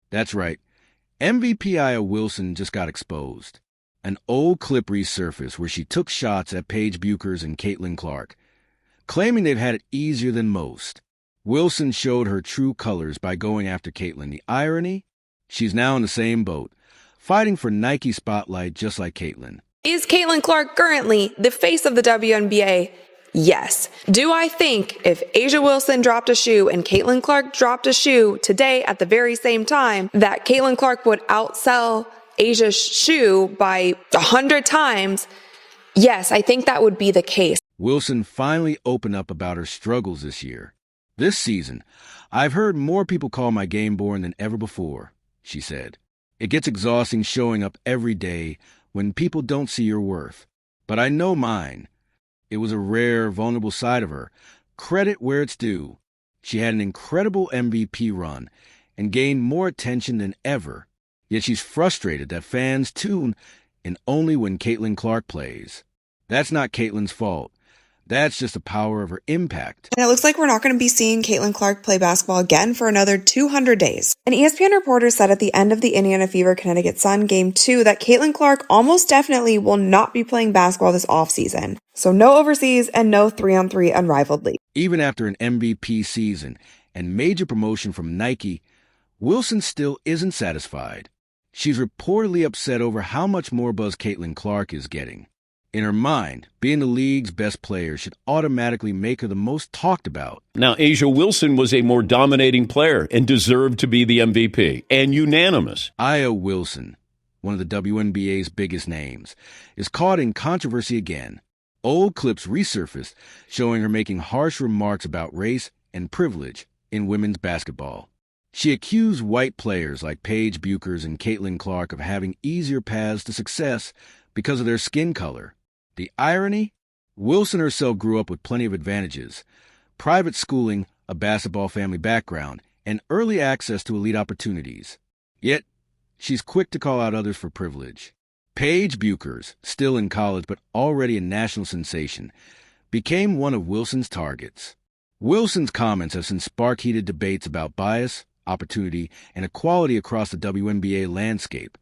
That's right. MVP Aya Wilson just got exposed. An old clip resurfaced where she took shots at Paige Bueckers and Caitlin Clark, claiming they've had it easier than most. Wilson showed her true colors by going after Caitlin. The irony? She's now in the same boat, fighting for Nike spotlight just like Caitlin. Is Caitlin Clark currently the face of the WNBA? Yes. Do I think if A'ja Wilson dropped a shoe and Caitlin Clark dropped a shoe today at the very same time, that Caitlin Clark would outsell A'ja's shoe by 100 times? Yes, I think that would be the case. Wilson finally opened up about her struggles this year. This season, I've heard more people call my game boring than ever before, she said. It gets exhausting showing up every day when people don't see your worth. But I know mine. It was a rare, vulnerable side of her. Credit where it's due. She had an incredible MVP run and gained more attention than ever. Yet she's frustrated that fans tune in only when Caitlin Clark plays. That's not Caitlin's fault. That's just the power of her impact. And it looks like we're not going to be seeing Caitlin Clark play basketball again for another 200 days. An ESPN reporter said at the end of the Indiana Fever Connecticut Sun Game 2 that Caitlin Clark almost definitely will not be playing basketball this offseason. So no overseas and no 3-on-3 unrivaled league. Even after an MVP season and major promotion from Nike, Wilson still isn't satisfied. She's reportedly upset over how much more buzz Caitlin Clark is getting. In her mind, being the league's best player should automatically make her the most talked about. Now, A'ja Wilson was a more dominating player and deserved to be the MVP, and unanimous. Aya Wilson, one of the WNBA's biggest names, is caught in controversy again. Old clips resurfaced showing her making harsh remarks about race and privilege in women's basketball. She accused white players like Paige Bueckers and Caitlin Clark of having easier paths to success because of their skin color. The irony? Wilson herself grew up with plenty of advantages: private schooling, a basketball family background, and early access to elite opportunities. Yet, she's quick to call out others for privilege. Paige Bueckers, still in college but already a national sensation, became one of Wilson's targets. Wilson's comments have since sparked heated debates about bias, opportunity, and equality across the WNBA landscape.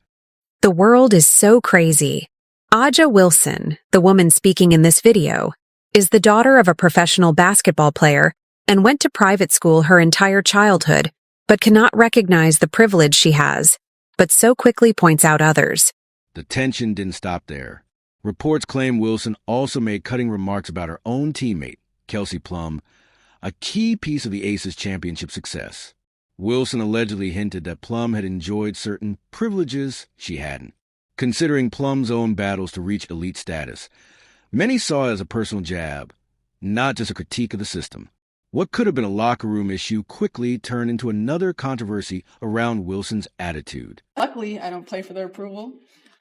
The world is so crazy. A'ja Wilson, the woman speaking in this video, is the daughter of a professional basketball player and went to private school her entire childhood, but cannot recognize the privilege she has, but so quickly points out others. The tension didn't stop there. Reports claim Wilson also made cutting remarks about her own teammate, Kelsey Plum, a key piece of the Aces championship success. Wilson allegedly hinted that Plum had enjoyed certain privileges she hadn't. Considering Plum's own battles to reach elite status, many saw it as a personal jab, not just a critique of the system. What could have been a locker room issue quickly turned into another controversy around Wilson's attitude. Luckily, I don't play for their approval.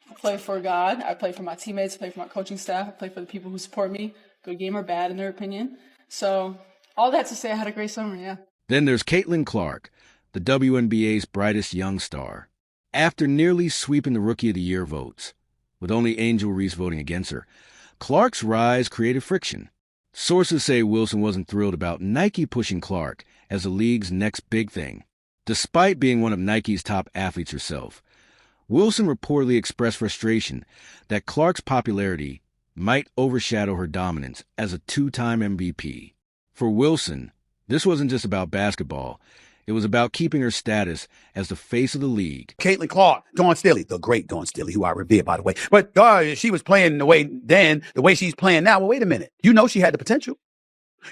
I play for God. I play for my teammates. I play for my coaching staff. I play for the people who support me, good game or bad in their opinion. So all that to say, I had a great summer, yeah. Then there's Caitlin Clark, the WNBA's brightest young star. After nearly sweeping the Rookie of the Year votes, with only Angel Reese voting against her, Clark's rise created friction. Sources say Wilson wasn't thrilled about Nike pushing Clark as the league's next big thing. Despite being one of Nike's top athletes herself, Wilson reportedly expressed frustration that Clark's popularity might overshadow her dominance as a two-time MVP. For Wilson, this wasn't just about basketball. It was about keeping her status as the face of the league. Caitlin Clark, Dawn Staley, the great Dawn Staley, who I revere, by the way. But she was playing the way she's playing now. Well, wait a minute. You know she had the potential.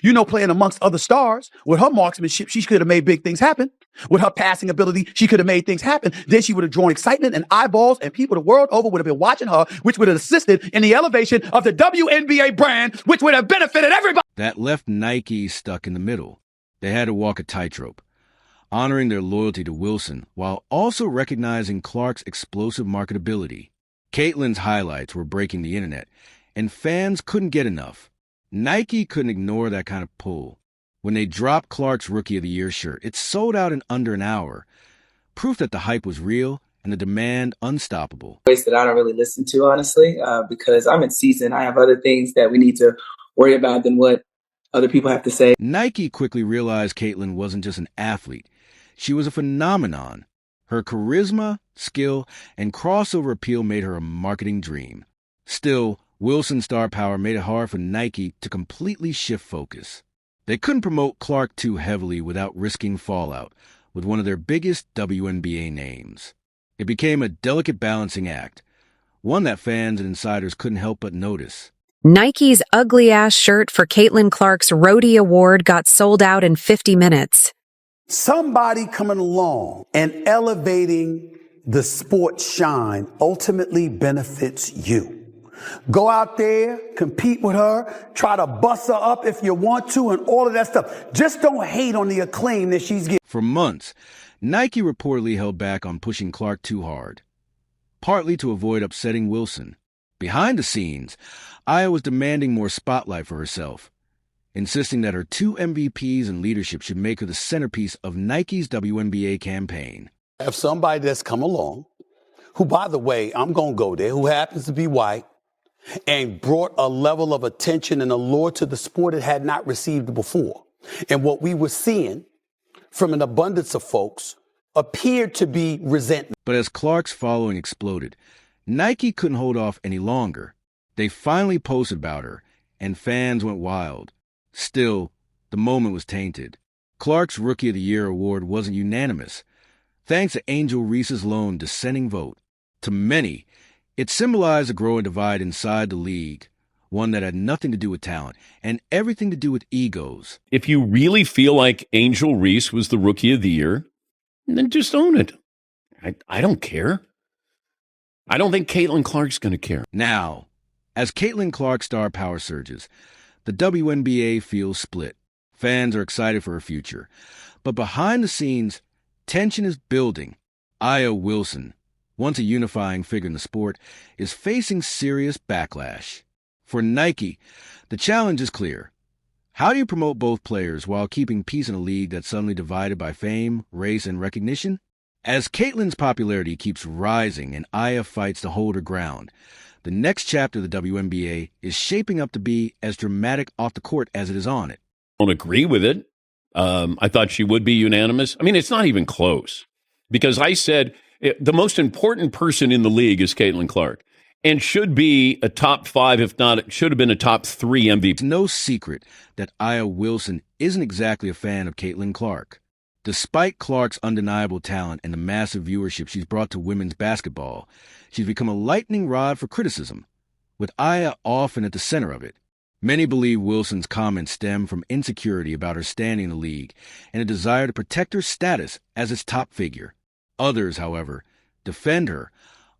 You know, playing amongst other stars, with her marksmanship, she could have made big things happen. With her passing ability, she could have made things happen. Then she would have drawn excitement and eyeballs, and people the world over would have been watching her, which would have assisted in the elevation of the WNBA brand, which would have benefited everybody. That left Nike stuck in the middle. They had to walk a tightrope, honoring their loyalty to Wilson while also recognizing Clark's explosive marketability. Caitlin's highlights were breaking the internet, and fans couldn't get enough. Nike couldn't ignore that kind of pull. When they dropped Clark's Rookie of the Year shirt, it sold out in under an hour. Proof that the hype was real and the demand unstoppable. Ways that I don't really listen to, honestly, because I'm in season. I have other things that we need to worry about than what other people have to say. Nike quickly realized Caitlin wasn't just an athlete. She was a phenomenon. Her charisma, skill, and crossover appeal made her a marketing dream. Still, Wilson's star power made it hard for Nike to completely shift focus. They couldn't promote Clark too heavily without risking fallout with one of their biggest WNBA names. It became a delicate balancing act, one that fans and insiders couldn't help but notice. Nike's ugly-ass shirt for Caitlin Clark's Roadie Award got sold out in 50 minutes. Somebody coming along and elevating the sport shine ultimately benefits you. Go out there, compete with her, try to bust her up if you want to, and all of that stuff. Just don't hate on the acclaim that she's getting. For months, Nike reportedly held back on pushing Clark too hard, partly to avoid upsetting Wilson. Behind the scenes, Aya was demanding more spotlight for herself, insisting that her 2 MVPs and leadership should make her the centerpiece of Nike's WNBA campaign. If somebody that's come along, who, by the way, I'm going to go there, who happens to be white, and brought a level of attention and allure to the sport it had not received before. And what we were seeing from an abundance of folks appeared to be resentment. But as Clark's following exploded, Nike couldn't hold off any longer. They finally posted about her, and fans went wild. Still, the moment was tainted. Clark's Rookie of the Year award wasn't unanimous, thanks to Angel Reese's lone dissenting vote. To many, it symbolized a growing divide inside the league, one that had nothing to do with talent and everything to do with egos. If you really feel like Angel Reese was the Rookie of the Year, then just own it. I don't care. I don't think Caitlin Clark's going to care. Now, as Caitlin Clark's star power surges, the WNBA feels split. Fans are excited for her future. But behind the scenes, tension is building. Aya Wilson, once a unifying figure in the sport, is facing serious backlash. For Nike, the challenge is clear. How do you promote both players while keeping peace in a league that's suddenly divided by fame, race, and recognition? As Caitlin's popularity keeps rising and Aya fights to hold her ground, the next chapter of the WNBA is shaping up to be as dramatic off the court as it is on it. I don't agree with it. I thought she would be unanimous. I mean, it's not even close, because I said the most important person in the league is Caitlin Clark and should be a top 5, if not, it should have been a top 3 MVP. It's no secret that Aya Wilson isn't exactly a fan of Caitlin Clark. Despite Clark's undeniable talent and the massive viewership she's brought to women's basketball, she's become a lightning rod for criticism, with Aya often at the center of it. Many believe Wilson's comments stem from insecurity about her standing in the league and a desire to protect her status as its top figure. Others, however, defend her,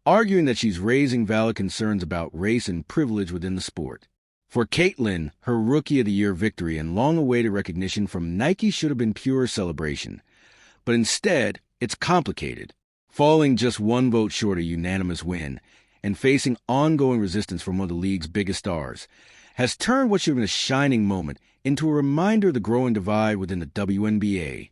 arguing that she's raising valid concerns about race and privilege within the sport. For Caitlin, her Rookie of the Year victory and long-awaited recognition from Nike should have been pure celebration. But instead, it's complicated, falling just 1 vote short of a unanimous win and facing ongoing resistance from one of the league's biggest stars, has turned what should have been a shining moment into a reminder of the growing divide within the WNBA.